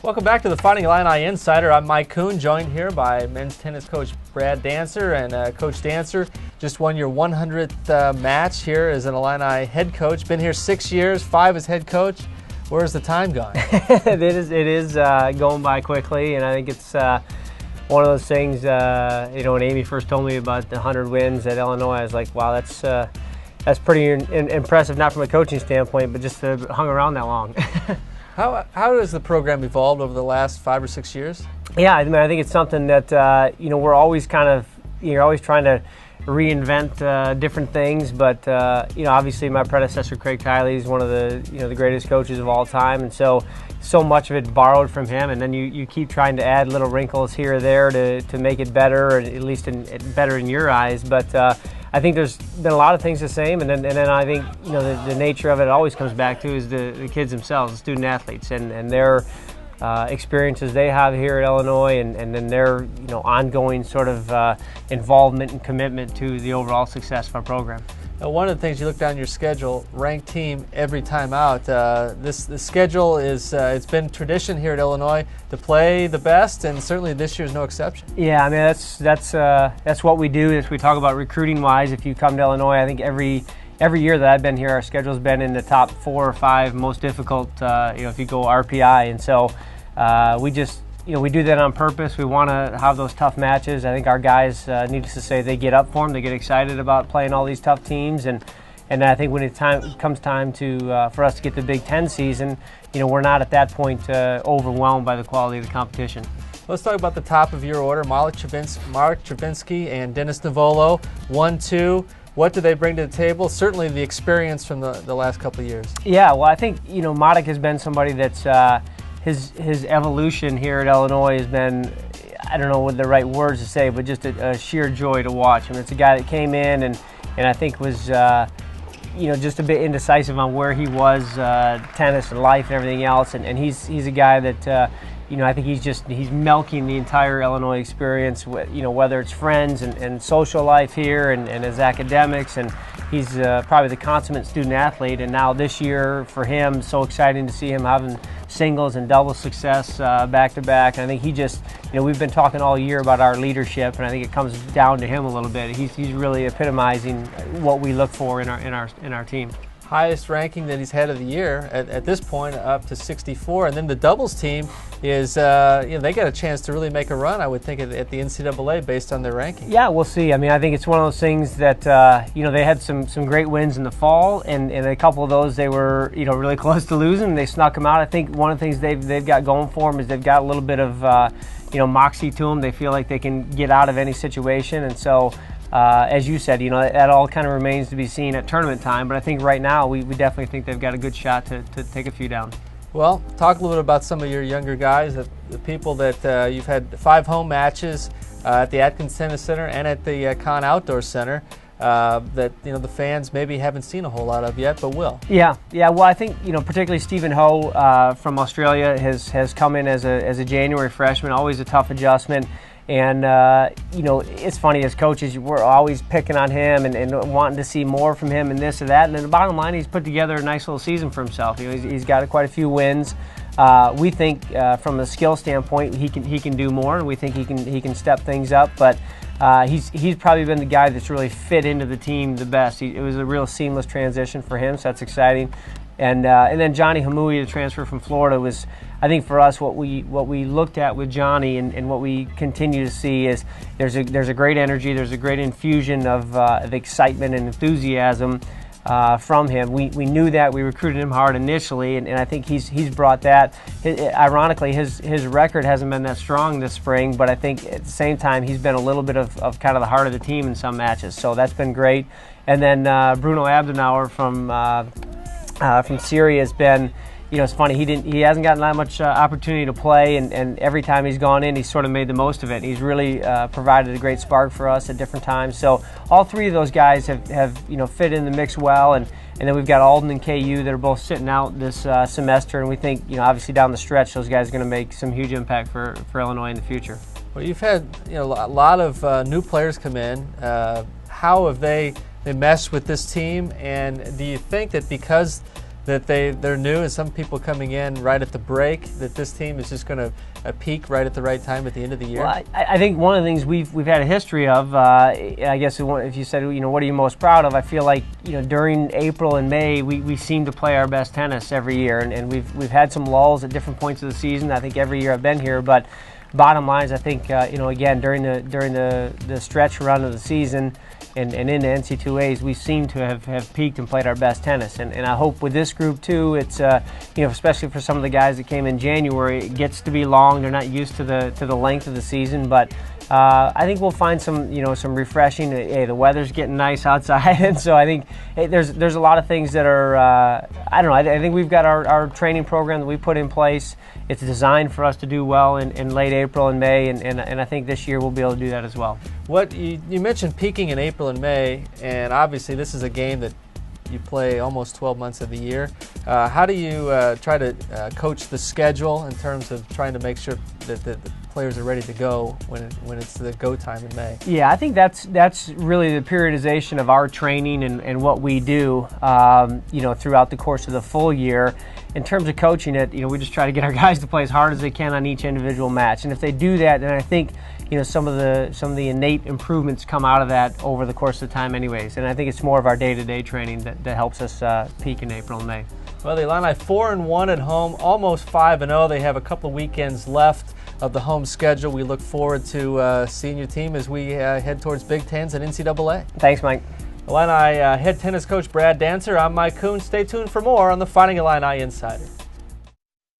Welcome back to the Fighting Illini Insider. I'm Mike Kuhn, joined here by men's tennis coach Brad Dancer. And Coach Dancer just won your 100th match here as an Illini head coach. Been here 6 years, 5 as head coach. Where's the time gone? It is going by quickly, and I think it's one of those things. When Amy first told me about the 100 wins at Illinois, I was like, wow, that's pretty impressive, not from a coaching standpoint, but just to have hung around that long. How has the program evolved over the last 5 or 6 years? Yeah, I mean, I think it's something that we're always you're always trying to reinvent different things. But obviously, my predecessor Craig Tiley is one of the greatest coaches of all time, and so much of it borrowed from him. And then you keep trying to add little wrinkles here or there to make it better, or at least better in your eyes. But I think there's been a lot of things the same, and then I think the nature of it always comes back to is the kids themselves, the student athletes, and their experiences they have here at Illinois, and then their ongoing sort of involvement and commitment to the overall success of our program. Now, one of the things you look down your schedule, ranked team every time out. The schedule is it's been tradition here at Illinois to play the best, and certainly this year is no exception. Yeah, I mean that's what we do. As we talk about recruiting wise, if you come to Illinois, I think every year that I've been here, our schedule's been in the top 4 or 5 most difficult. If you go RPI, and so we just. We do that on purpose. We want to have those tough matches. I think our guys, needless to say, they get up for them. They get excited about playing all these tough teams, and I think when comes time for us to get the Big Ten season, we're not at that point overwhelmed by the quality of the competition. Let's talk about the top of your order: Marek Travinsky and Dennis Navolo, 1-2. What do they bring to the table? Certainly the experience from the last couple of years. Yeah, well, I think Marek has been somebody that's. His evolution here at Illinois has been, I don't know what the right words to say, but just a sheer joy to watch. I mean, it's a guy that came in and I think was, just a bit indecisive on where he was, tennis and life and everything else. And he's a guy that, I think he's milking the entire Illinois experience, whether it's friends and social life here and his academics. And he's probably the consummate student athlete. And now this year for him, so exciting to see him having singles and double success back to back. And I think he just, we've been talking all year about our leadership, and I think it comes down to him a little bit. He's really epitomizing what we look for in our team. Highest ranking that he's had of the year at this point, up to 64. And then the doubles team is, they got a chance to really make a run, I would think, at the NCAA based on their ranking. Yeah, we'll see. I mean, I think it's one of those things that, they had some great wins in the fall, and a couple of those they were, really close to losing, and they snuck them out. I think one of the things they've got going for them is they've got a little bit of, moxie to them. They feel like they can get out of any situation, and so as you said, that all kind of remains to be seen at tournament time. But I think right now we definitely think they've got a good shot to take a few down. Well, talk a little bit about some of your younger guys, the people that you've had 5 home matches at the Atkins Tennis Center and at the Conn Outdoor Center that the fans maybe haven't seen a whole lot of yet, but will. Yeah. Well, I think particularly Stephen Ho from Australia has come in as a January freshman. Always a tough adjustment. And, it's funny, as coaches, we're always picking on him and wanting to see more from him and this or that. And then the bottom line, he's put together a nice little season for himself. He's got quite a few wins. We think from a skill standpoint, he can do more, and we think he can step things up. But he's probably been the guy that's really fit into the team the best. It was a real seamless transition for him, so that's exciting. And then Johnny Hamui, the transfer from Florida, was, I think, for us what we looked at with Johnny and what we continue to see is there's a great energy, there's a great infusion of excitement and enthusiasm from him. We knew that. We recruited him hard initially, and I think he's brought that. Ironically, his record hasn't been that strong this spring, but I think at the same time he's been a little bit of kind of the heart of the team in some matches, so that's been great. And then Bruno Abdenauer from Syria has been, it's funny, he hasn't gotten that much opportunity to play, and every time he's gone in, he's sort of made the most of it. He's really provided a great spark for us at different times. So all 3 of those guys have fit in the mix well, and then we've got Alden and KU that are both sitting out this semester, and we think, obviously down the stretch, those guys are going to make some huge impact for Illinois in the future. Well, you've had a lot of new players come in. How have they meshed with this team, and do you think that because that they're new, and some people coming in right at the break, that this team is just going to peak right at the right time at the end of the year? Well, I think one of the things we've had a history of, I guess if you said, what are you most proud of, I feel like, during April and May we seem to play our best tennis every year, and we've had some lulls at different points of the season. I think every year I've been here, but bottom line is I think again during the stretch run of the season and into NC2As, we seem to have peaked and played our best tennis, and I hope with this group too, it's especially for some of the guys that came in January, it gets to be long. They're not used to the length of the season, but I think we'll find some some refreshing. Hey, the weather's getting nice outside, and so I think there's a lot of things that are I don't know. I think we've got our training program that we put in place. It's designed for us to do well in late April and May, and I think this year we'll be able to do that as well. What you mentioned peaking in April and May, and obviously this is a game that you play almost 12 months of the year. How do you try to coach the schedule in terms of trying to make sure that the players are ready to go when it's the go time in May? Yeah, I think that's really the periodization of our training and what we do, throughout the course of the full year. In terms of coaching it, we just try to get our guys to play as hard as they can on each individual match, and if they do that, then I think some of the innate improvements come out of that over the course of time anyways, and I think it's more of our day-to-day training that helps us peak in April and May. Well, the Illini 4-1 at home, almost 5-0. They have a couple of weekends left of the home schedule. We look forward to seeing your team as we head towards Big Tens and NCAA. Thanks, Mike. Illini head tennis coach Brad Dancer. I'm Mike Kuhn. Stay tuned for more on the Fighting Illini Insider.